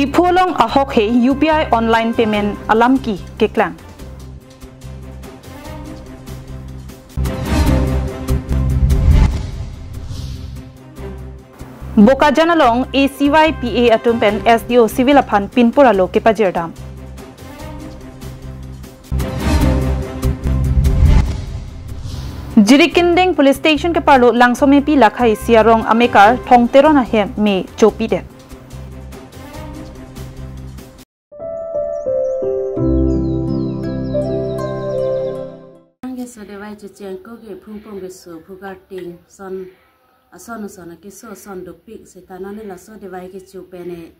Dipolong ahok he UPI online payment alam ki keklang. Boka janalong ACYPA atumpen SDO civil aphan pinpuralo ke pajirdam. Jirikindeng police station ke parlo langsome pi lakhai siarong amekar thongterona he me chopi de. So the white chicken cook a pum pum so pugarting son a son a kiss son do pig setanani la so the white chupene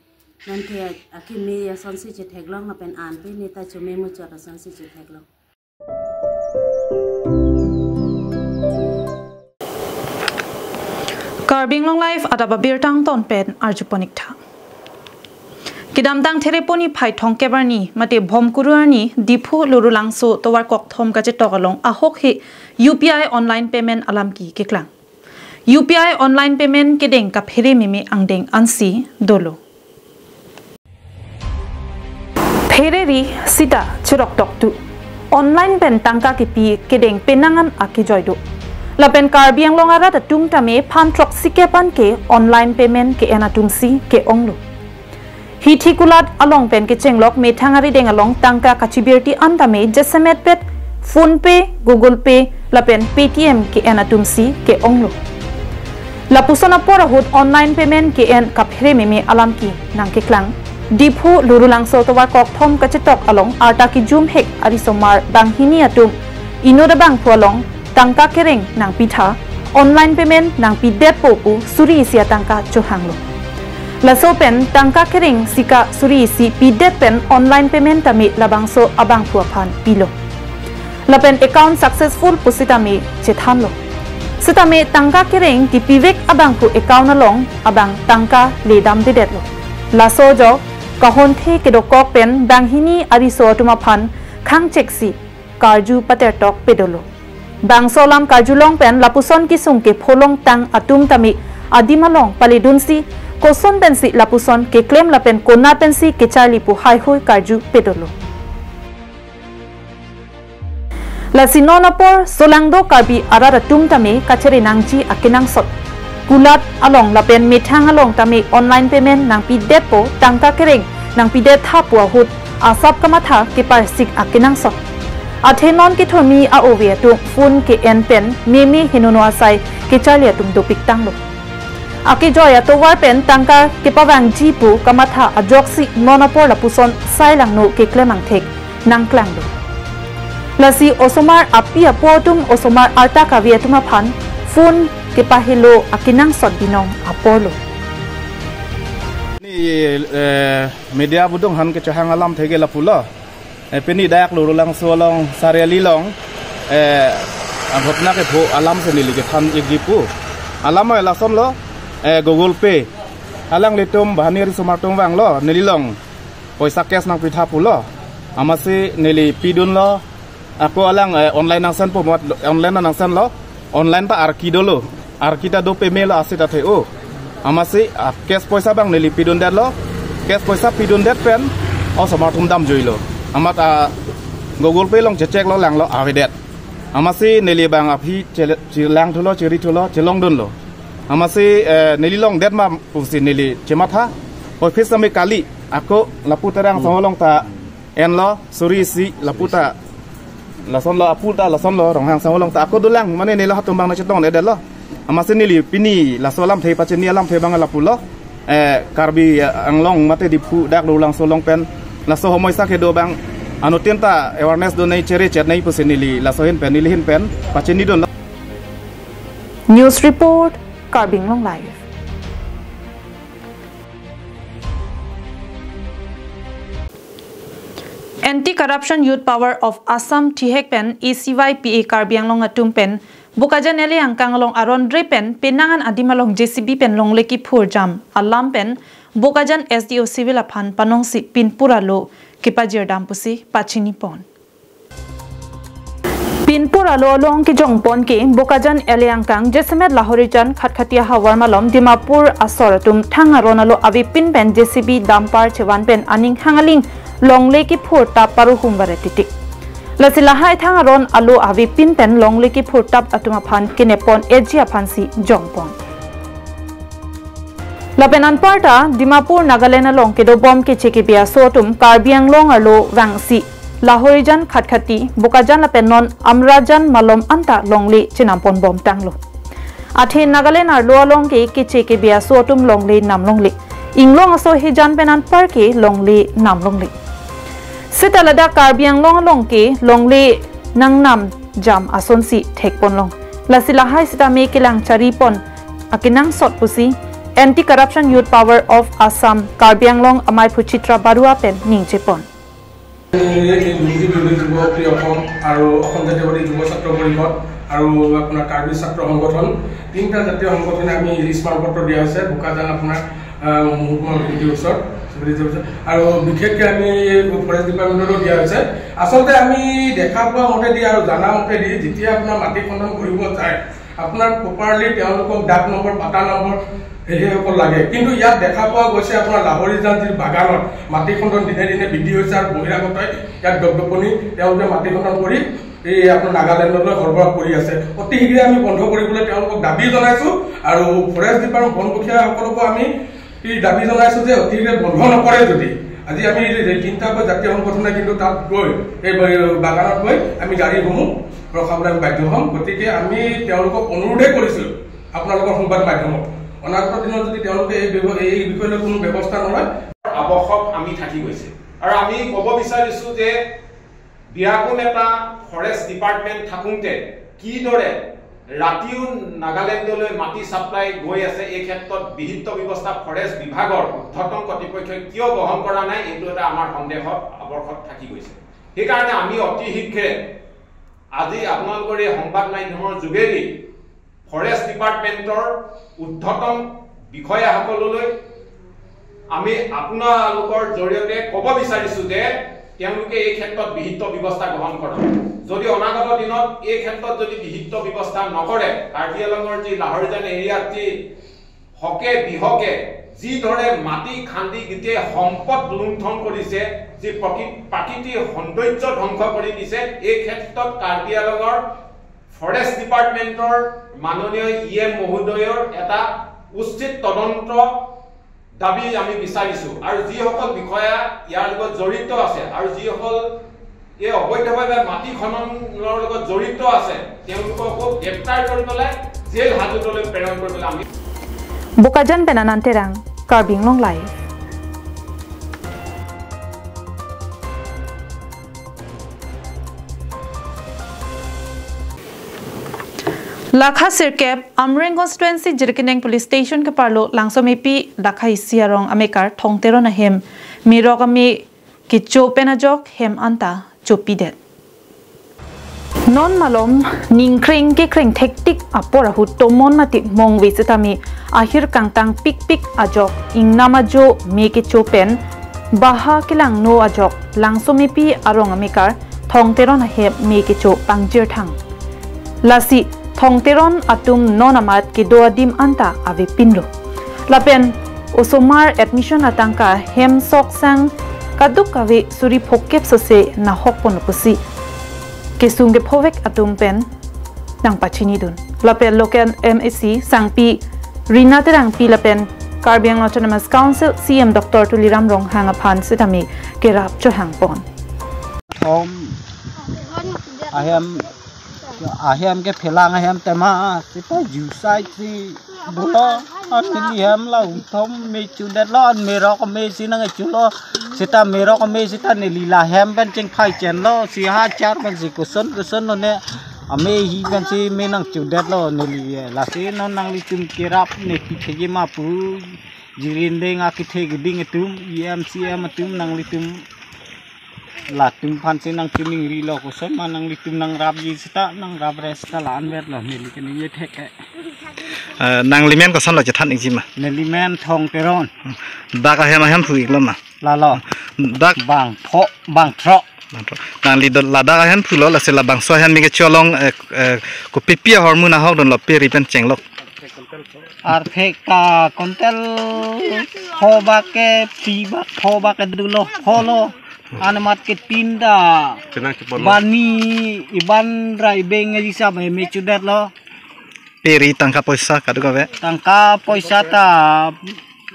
nante a kimi a son sit take long up and an benita to memo to a son sit take long. Karbi Anglong life adaba birtang ton pen arjuponik tha. Kidamtang thereponi phai thongke barni mate bhomkurani dipu lurulangso towar kok thom ka che tokalong ahok he UPI online payment alam ki keklang. UPI online payment kedeng ka phere meme angdeng ansi dolo. Phere ri sita chirok tok tu online pen tangka ki pi kedeng penangan aki joido. Lapen Karbi Anglong ara ta tung tame phan trok sikepan ke online payment ke enatumsi ke onglo. Hitikulat along pen ke chenglok me thangari deng along tangka kachibirti antame jesemet pet phone pay google pay lapen paytm ke enatumsi ke onglo lapusona porahut online payment ke en kaphere meme alam ki nang ke klang diphu lurulang so towar kok thom kachetok along arta ki jum hek ari somar banghini atum inoda bang phualong tangka kereng nang pitha online payment nang pi det popu suri sia tangka chohanglo Laso pen tangka kering sika suri si pidet pen online payment tami labangso abang puapan pilo. Lapen account successful pusitami chethamlo. Sitame tangka kering di pivek abang pu account along abang tangka ledam dedetlo. Laso jo kahon the kedokok pen banghini ariso tumapan khang cheksi karju patertok pedolo. Bang solam karjulong pen lapuson kisung ke pholong tang atum tami adimalong palidunsi Koson pensi lapuson ke claim lapen kona pensi ke charli pu hai hoi karju pedolo. La sinonapor solangdo karbi arara tum tame kachere nangji akinang sot. Kulat along lapen methang along tame online payment nang pi depo tangka kereng nang pi det tha pu hut asap kamatha ke parsik akinang sot. Athenon ke thomi a ove tu phone ke en pen meme hinono asai ke charli atum do piktang lo. Aki joya to war pen tangka ke pawang jipu kamatha ajoksi monopor lapuson sailang no ke klemang thek nang klang do lasi osomar api apotum osomar arta ka vietuma phan phone ke pahilo akinang sot binong apolo ni media budong han ke chahang alam thege lapula peni dayak lurulang solong sariali long anghotna ke pho alam se nili ke than egipu alam la som lo Google Pay alang letum bahani ri sumartung wang lo nililong poisa cash nang pitha pulo amasi nili pidun lo aku alang online nang san po online nang san lo online ta arkido lo arkita do payment lo asita theo amasi cash poisa bang nili pidun dat lo cash poisa pidun dat pen o sumartung dam joilo amat Google Pay long cek lo lang lo avedet amasi nili bang api cilang thulo ciri thulo celong dun lo amasi nililong det ma pusin nili cematha oi fisame kali ako laputarang sawolong ta enlo suri si laputa lason lo aputa lason lo ronghang sawolong ta ako dulang mane nila hatumbang na chetong ne lo amasi nili pini lasolam thei pacheni alam thei bang lapulo Karbi Anglong mate dipu dak lulang solong pen laso homoy sa kedo bang anu tienta awareness do nei chere chet nei pusin nili lasohin pen nilihin pen pacheni don News report Karbi Anglong live. Anti-Corruption Youth Power of Assam Thihek pen ACYPA Karbi Anglong atum pen bukajan ele angkang along arondre pen penangan adimalong JCB pen long leki phur jam alam pen bukajan SDO civil aphan panongsi pinpura lo kipajir dampusi pachini pon Pinpur alo long ki jongpon ki Bokajan Eliangkang Jesemet Lahorijan Khatkatia Hawar Malom Dimapur Asoratum Thangaron alo avi pin pen JCB dampar chewan pen aning hangaling longle ki phurta paru humbare titik Lasilahai Thangaron alo avi pin pen longle ki phurtap atuma phan kinepon ejia phansi jongpon Lapenan parta Dimapur Nagaland along kedo bom ke chekibia sotum Karbi Anglong alo wangsi Lahorijan Khatkati Bokajan Lapenon Amrajan Malom Anta Longli Chinampon Bom Tanglo Athe Nagaland arlo along ke cheke bia sotum Longli Nam Longli Inglong aso hijan penan parke Longli Nam Longli Sitalada Karbi Anglong along ke Longli Nang Nam Jam Asonsi Thekpon Long Lasilahai sita me kilang charipon akinang sot pusi Anti-Corruption Youth Power of Assam Karbi Anglong Amai Puchitra Barua pen ningchepon আৰু অসম জাতীয়বাদী যুৱ ছাত্ৰ পৰিষদ আৰু আপোনাৰ কাৰ্বি ছাত্ৰ সংগঠন তিনিটা জাতীয় সংগঠনে আমি স্মাৰক পত্ৰ দিয়া আছে বোকাজান আপোনাৰ ওচৰত আৰু বিশেষকৈ আমি ফৰেষ্ট ডিপাৰ্টমেণ্টৰো দিয়া হৈছে আচলতে আমি দেখা পোৱা মতেদি আৰু জানা মতেদি যেতিয়া আপোনাৰ মাটি খনন কৰিব যায় আপোনাৰ প্ৰপাৰলি তেওঁলোকক ডাক নম্বৰ পাটা নম্বৰ হেসকল লাগে কিন্তু ইয়াত দেখা পোৱা গৈছে আপোনাৰ লাহৰিজান যি বাগানত মাটি খনন দিনে দিনে বৃদ্ধি হৈছে আৰু বহিৰাগত ইয়াত দপদপনি তেওঁলোকে মাটি খনন কৰি এই আপোনাৰ নাগালেণ্ডলৈ সৰবৰাহ কৰি আছে অতি শীঘ্ৰে আমি বন্ধ কৰিবলৈ তেওঁলোকক দাবী জনাইছো আৰু ফৰেষ্ট ডিপাৰ্টমেণ্ট বনমুখীয়াসকলকো আমি এই দাবী জনাইছো যে অতি শীঘ্ৰে বন্ধ নকৰে যদি আজি আমি তিনিটাকৈ জাতীয় সংগঠনে কিন্তু তাত গৈ এই বাগানত গৈ আমি গাড়ীসমূহ ৰখাবলৈ বাধ্য হ'ম গতিকে আমি তেওঁলোকক অনুৰোধে কৰিছোঁ আপোনালোকৰ সংবাদ মাধ্যমক অনাগত দিনত যদি তেওঁলোকে এই বিষয়লৈ কোনো ব্যৱস্থা নলয় আৱশ্যক আমি থাকি গৈছে আৰু আমি ক'ব বিচাৰিছো যে বিয়াকুন এটা ফৰেষ্ট ডিপাৰ্টমেণ্ট থাকুঁতে কিদৰে ৰাতিও নাগালেণ্ডলৈ মাটি ছাপ্লাই গৈ আছে এই ক্ষেত্ৰত বিহিত ব্যৱস্থা ফৰেষ্ট বিভাগৰ উদ্ধতন কৰ্তৃপক্ষই কিয় গ্ৰহণ কৰা নাই এইটো এটা আমাৰ সন্দেহত আৱৰ্ষত থাকি গৈছে সেইকাৰণে আমি অতি শীঘ্ৰে আজি আপোনালোকৰ এই সংবাদ মাধ্যমৰ যোগেদি ফৰেষ্ট ডিপাৰ্টমেণ্টৰ উদ্ধতন বিষয়াসকললৈ আমি আপোনালোকৰ জৰিয়তে ক'ব বিচাৰিছো যে তেওঁলোকে এই ক্ষেত্ৰত বিহিত ব্যৱস্থা গ্ৰহণ কৰক যদি অনাগত দিনত এই ক্ষেত্ৰত যদি বিহিত ব্যৱস্থা নকৰে কাৰ্বি আংলঙৰ যি লাহৰিজান এৰিয়াত যি হকে বিহকে যি ধৰে মাটি খান্দি গোটেই সম্পদ লুণ্ঠন কৰিছে যি প্ৰাকৃতিক সৌন্দৰ্য ধ্বংস কৰি দিছে এই ক্ষেত্ৰত কাৰ্বি আংলঙৰ ফৰেষ্ট ডিপাৰ্টমেণ্টৰ মাননীয় ইএম মহোদয়ৰ এটা উচিত তদন্ত দাবী আমি বিচাৰিছো আৰু যিসকল বিষয়া ইয়াৰ লগত জড়িত আছে আৰু যিসকল এই অবৈধভাৱে মাটি খননৰ লগত জড়িত আছে তেওঁলোককো গ্ৰেপ্তাৰ কৰি পেলাই জেল হাজতলৈ প্ৰেৰণ কৰিবলৈ আমি Bokajan Penananterang Karbi Anglong Live Lakha Sirkep Amreng Constituency Jirkineng Police Station ke parlo langsung mepi Lakha Isiarong Amekar Thongtero na hem mirok ame kicho penajok hem anta chopidet Non malom ningkring ke kring tektik apora hu tomon mati mong visitami akhir kangtang pik ajok ingnamajo me ke chopen baha kilang no ajok langsung mepi arong amekar Thongtero na hem me ke cho pangjir thang Lasi Thongteron atum nonamat ke doadim anta ave pinro lapen osomar admission atangka hem sok sang kaduk ave suri phokep sose na hokpon pusi kesunge phovek atum pen nang pachini dun lapen local MSc sangpi rina terang pi lapen Karbi Anglong Autonomous Council CM Dr. Tuliram Rong hanga phan setami kerap cho hangpon ahem ke phelang ahem tema sipa jusai si bulo ani hem la uthom me chudet lo an mero ko me sinang chulo sita mero ko me sita ne lila hem ben cheng phai chen lo si ha char ben si kuson no ne ame hi ben si me nang chudet lo ne li la si no nang li tum kirap ne pi thegi ma pu jirin deng a ki thegi ding tum EMCM tum nang li tum la tum phan se nang tuning ri lo ko som nang li tum nang rap ji sta nang rap res ka lan vet lo ne li ken ye thek nang limen ko san lo chathan ing jima ne limen thong teron da ka hem phu ik lo ma la lo dak bang pho bang tro nang li lada han phulo la se la bangso han mi ke cholong ko pipia hormona hok don lo peri pen chenglok Arfeka kontel hoba ke piba hoba ke dulo holo anamat ke pinda bani iban rai beng ngisa me mechudat lo peri tangka poisa kadu ka ve tangka poisa ta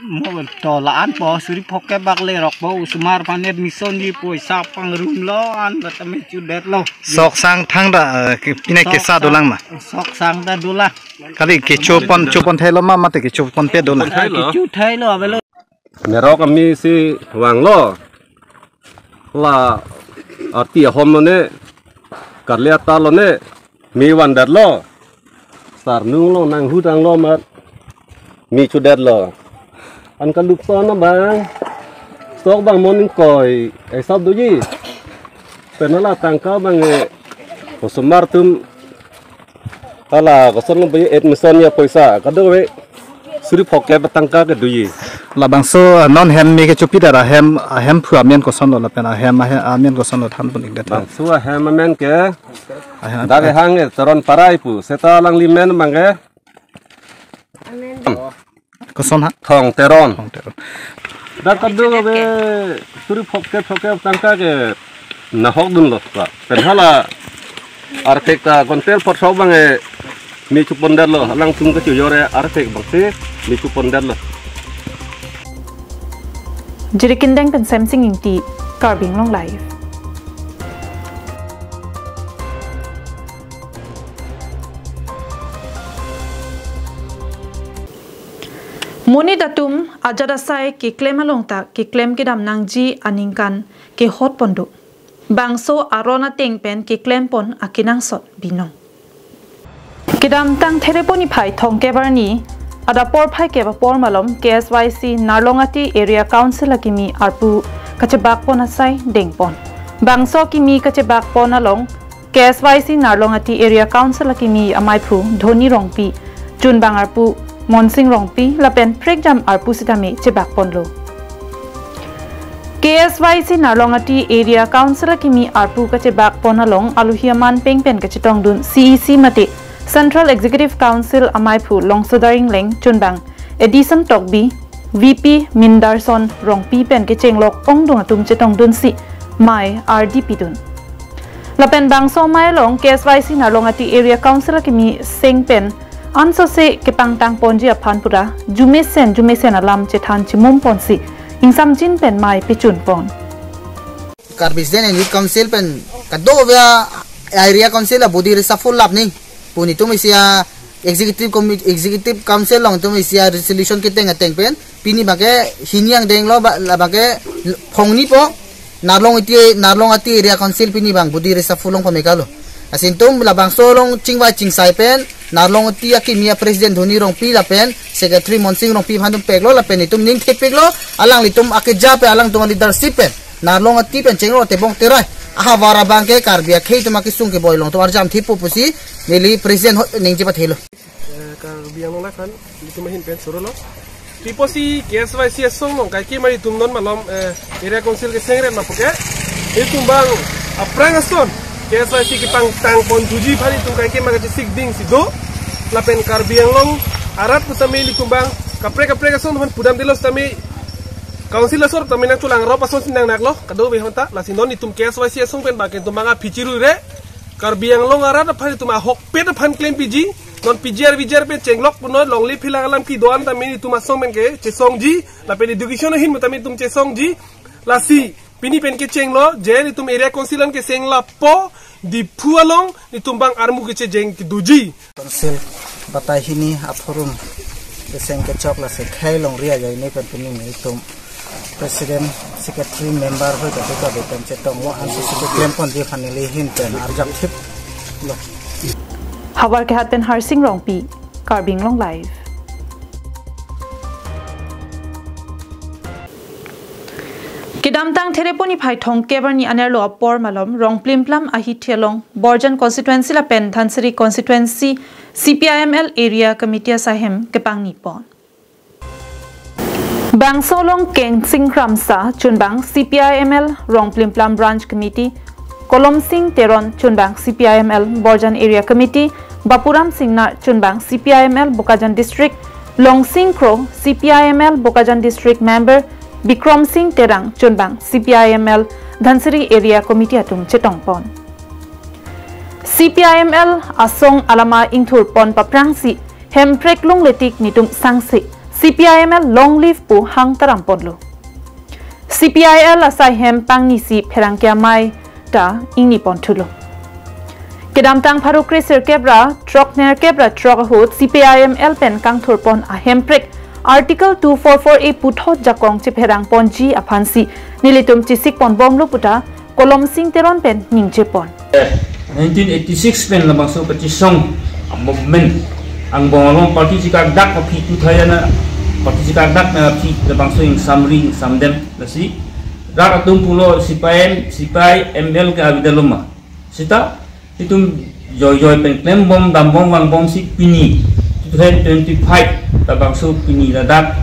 mo tolaan po suri phoke bakle rok bo usmar panet mison di poisa pangrum lo an bata mechudat lo sok sang thang da pine ke sa dolang ma sok sang da dola kali ke chopon thailo ma mate ke chopon pe dola ke chu thailo avelo merok kami si wang lo la arti hom lo ne karlia ta lo ne mi wan dat lo sar nung lo nang hu dang lo mat mi chu dat lo an kan luk so na bang sok bang mon koi ai sab du ji penala tangka bang e kosumar tum kala koson lo be admission ya poisa kado we suri phoke batangka ke du ji la bangso non hem mi ke chopi da hem phu amen koson lo la pen hem amen koson lo than pun ik da su hem amen ke da ke hang e toron parai pu seta lang limen mange koson ha thong teron da kadu be suri phoke tangka ke na hok dun lo pa pen hala artekta kontel pot so bange mi chu pondar lo lang tung ke chu yore artek bangse mi chu pondar lo Jirikindeng pen samsing ingti Karbi Anglong live. Moni datum ajada sai ki claim along ta ki claim ki dam nang ji aningkan ki hot pondu. Bangso arona teng pen ki claim pon akinang sot binong. Kidam tang teleponi phai thong ke barni ada por phai ke ba por malom KSYC Narlongati Area Council akimi arpu kachebak pon asai dengpon. Bangso kimi kachebak pon along KSYC Narlongati Area Council akimi amai phu dhoni rongpi chun bang arpu Monsing rongpi lapen prek jam arpu sitame chebak ponlo. KSYC Narlongati Area Council kimi arpu ka chebak ponalong aluhiaman pengpen ka chitong dun CEC mate Central Executive Council amai phu longsodaring leng chunbang Edison Tokbi VP Mindarson rongpi pen ke chenglok ongdung atum chitong dun si mai RDP dun. Lapen bangso mai long KSYC Narlongati Area Council kimi sengpen Anso se kepang tang ponji aphan pura jume sen alam chethan chimum ponsi insam jin pen mai pichun pon Karbi den ni council pen kadovya area council abudi resaful lapning puni tumisia executive council long tumisia resolution kiteng ateng pen pini bage hiniang deng lo bage phongni po narlongati area council pini bang budi resaful long pamekalo asintum labang solong chingwai chingsai pen narlong tia kimia president dhoni rong pi la pen secretary monsing rong pi phandum peklo la pen itum ning thepeklo alang litum akija pe alang tum leadership pen narlong ati pen chengro te bong terai aha wara bangke karbia khei tum ki sung ke boilong to arjam thipu pusi meli president ning jipa thelo Karbi Anglong la kan litum hin pen sorolo tiposi KSYC song long kai ki mari tum non malom area council ke sengre ma puke itum bang aprang ason KSYC ki pang tang pon tuji phari tum kai ke magaji sik ding si do lapen Karbi Anglong arat putame li tumbang kapre ka son hon pudam dilos tami council sor tami na tulang ro pason sindang naklo kado be honta la sinon ni tum KSYC song pen baken tumbanga pichiru re Karbi Anglong arat phari tuma hok pet phan claim piji non pijer pe chenglok puno longli philang alam ki doan tami ni tuma song men ke chesong ji lapen education hin mutami tum chesong ji la si pini pen ke chenglo je ni tum area council ke sengla po di pualong ni tumbang armu ke jeng ki duji council batai hini aphorum beseng ke chok la se khailong ria jai ne pen puni ni tum president secretary member hoi ka be pen chetong wa an se claim pon je finally hin pen arjak thip lo Hawar ke hat pen harsing rongpi Karbi Anglong live. Kidamtang teleponi phai thong kebarni anerlo apor malom rong plimplam ahi thelong Borjan constituency la pen Dhansari constituency CPIML area committee sahem kepang nipon Bangsolong Keng Singkramsa chunbang CPIML rong plimplam branch committee Kolom Singh Teron Chunbang CPIML Borjan Area Committee, Bapuram Singh Nar Chunbang CPIML Bokajan District, Long Singh Kro CPIML Bokajan District Member, Bikram Singh Terang Chunbang CPIML Dhansiri Area Committee atum Chetongpon. CPIML Asong Alama Ingthur Pon Paprangsi Hemprek Long Letik Nitum Sangsi CPIML Long Live Pu Hang Taramponlo. CPIL asai hem pangnisi Perangkia Mai ta ingni pontulo. Kedam tang paru kriser kebra trok ner kebra trok hot CPIML pen kang thurpon a hemprek Article 244A puthot jakong che perang ponji aphansi nilitum chisik pon bomlo puta Kolom Singh Teron pen ningche pon. 1986 pen labang so petisong movement ang bongolong parti jika dak kopi tu thayana parti jika dak na pi labang so ing samring samdem nasi dak atum pulo CPIML ke avidaloma sita itum joy pen klem bom dam bom wang bom si pini 2025 labang so pini dak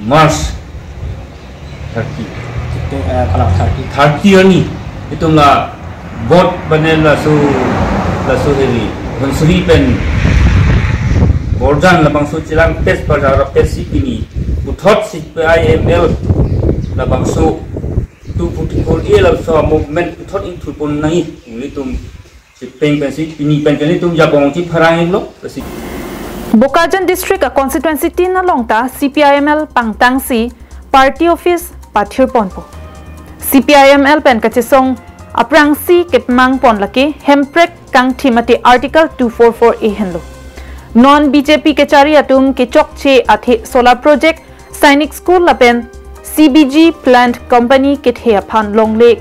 March 30 ni itumlah bot banel la so heri Dhansiri pen Borjan labang so chilang pes pada pes ini puthot CPIML labang so 244A labang so movement puthot into pon nai litum sipeng pen si pini pen kali tum japong chi pharang lo si Bokajan District a constituency tin na longta CPIML pangtangsi party office pathir ponpo CPIML pen kachesong aprangsi ketmang pon laki hemprek kang thimati article 244A henlo non BJP kechari atum kechok che athe solar project Sainik school lapen CBG plant company kethe aphan longle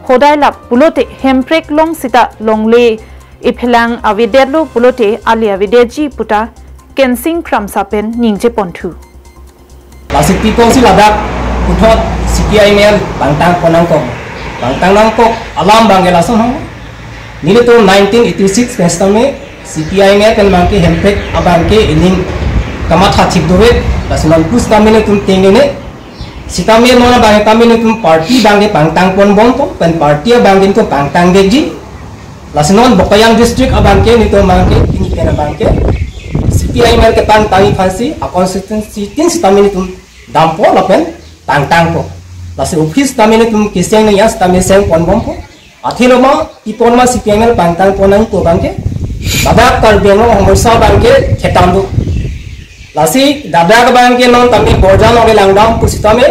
hodai lap pulote hemprek long sita longle iphelang avidelo pulote ali avideji puta kensing kramsapen ningje pontu lasik tipong si ladak puthot CPIML bangtang ponangkok bangtang nangkok alam bangela sohang nile to 1986 pestame CPIML kan mangke hemprek abangke ining kamatha thik dobe lasunan kus kamene tum tengene sitame mona bange kamene tum party bange bangtang pon bom to pen party bangin ko bangtang geji lasunan Bokayang district abangke nito mangke ini kena bangke CPIML ke tangi phansi a constituency tin sitame tum dampo lapen tang po lasi office tamene tum kiseng na yas tamene seng pon bom po athiloma ipon ma CPIML pangtang ponang ko bangke dadak Karbi Anglong homorsa bangke khetandu lasi dadak bangke non tami Borjan ore langdam pusitame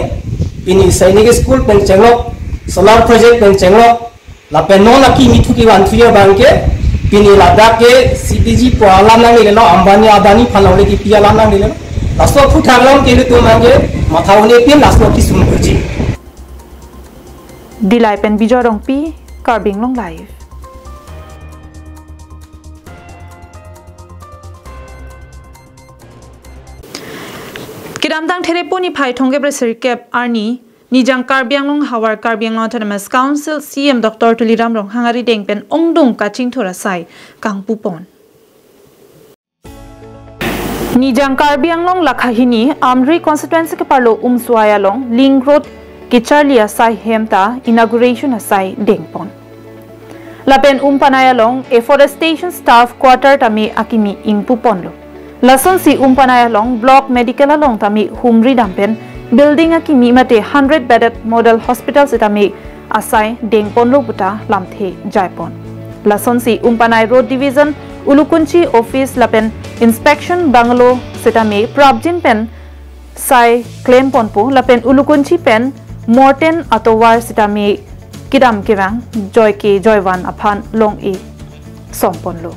pini Sainik school pen chenglok solar project pen chenglok lapen non aki mithuki wanthuya bangke pini ladak ke CPG poalam nang nilelo Ambani Adani phalole ki pialam nang nilelo lasto phuthaglom ke tu mangke mathawne pin lasto ki sumpuji Dilai pen bijorong pi Karbi Anglong live. Kidamtang teleponi pai thongge bresir kep arni nijang Karbi Anglong hawar Karbi Anglong Autonomous Council CM Dr. Tuliram Rong hangari dengpen ongdung kaching thora sai kang pupon. Nijang Karbi Anglong lakhahini Amri constituency ke parlo Suaya long Ling Road Kichali asai hemta inauguration asai dengpon. Lapen panaya long afforestation staff quarter tami akimi ingpupon lo. Lason si panaya long block medical along tami humri dampen building akimi mate 100 bedded model hospital sitami asai dengpon lo buta lamthe jaipon. Lason si panay road division Ulukunchi office lapen inspection bangalo sitami prabjin pen sai claim ponpo lapen Ulukunchi pen Morten atowar sitami kidam kirang joy ke joywan aphan long e sompon lo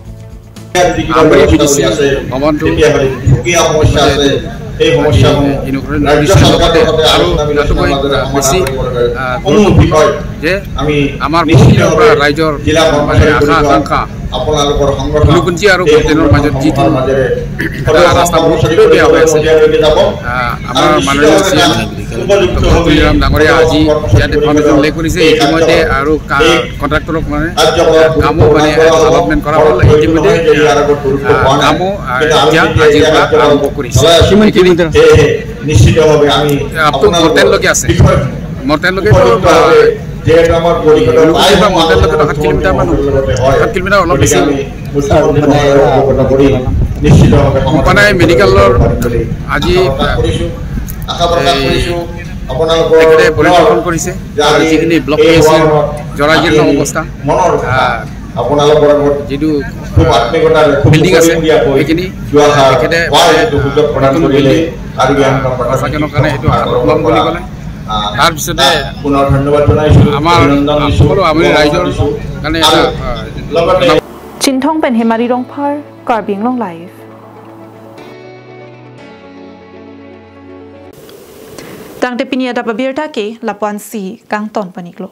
আমার রাইজর আশা আকাঙ্ক্ষা ulukunchi aru container major jitu rasta বহুত বেয়া হৈ আছে আমাৰ মাননীয় CM তুলিৰাম ডাঙৰীয়া আজি ইয়াতে ফাউণ্ডেশ্যন লে কৰিছে ইতিমধ্যে আৰু কন্ট্ৰাক্টৰক মানে কামো মানে ডেভেলপমেন্ট কৰা হ'ল ইতিমধ্যে কামো এতিয়া আজিৰ পৰা আৰম্ভ কৰিছে নিশ্চিতভাৱে আমি আপটো মৰ্টেল লগে আছে মৰ্টেল লগে যেহেতু আমার পরিকল্পনা মডেল 7 কিলোমিটার মানুষ 7 কিলোমিটার অলপ বেশি নিশ্চিতভাৱে মানে মেডিকেলৰ আজি আপোনালোকে পৰিদৰ্শন কৰিছে আৰু যিখিনি ব্লক আছে জৰাজীৰ্ণ অৱস্থা আপোনালোকৰ যিটো বিল্ডিং আছে সেইখিনি তেখেতে নতুন বিল্ডিং প্ৰশাসনৰ কাৰণে এইটো লম বুলি ক'লে তাৰপিছতে পুনৰ ধন্যবাদ জনাইছোঁ আমাৰ সকলো আমি ৰাইজৰ কাৰণে এটা চিন্থং পেন হেমাৰি ৰংফাৰ Karbi Anglong live Tang te pinia da babir ta ke lapuan si kang ton paniklo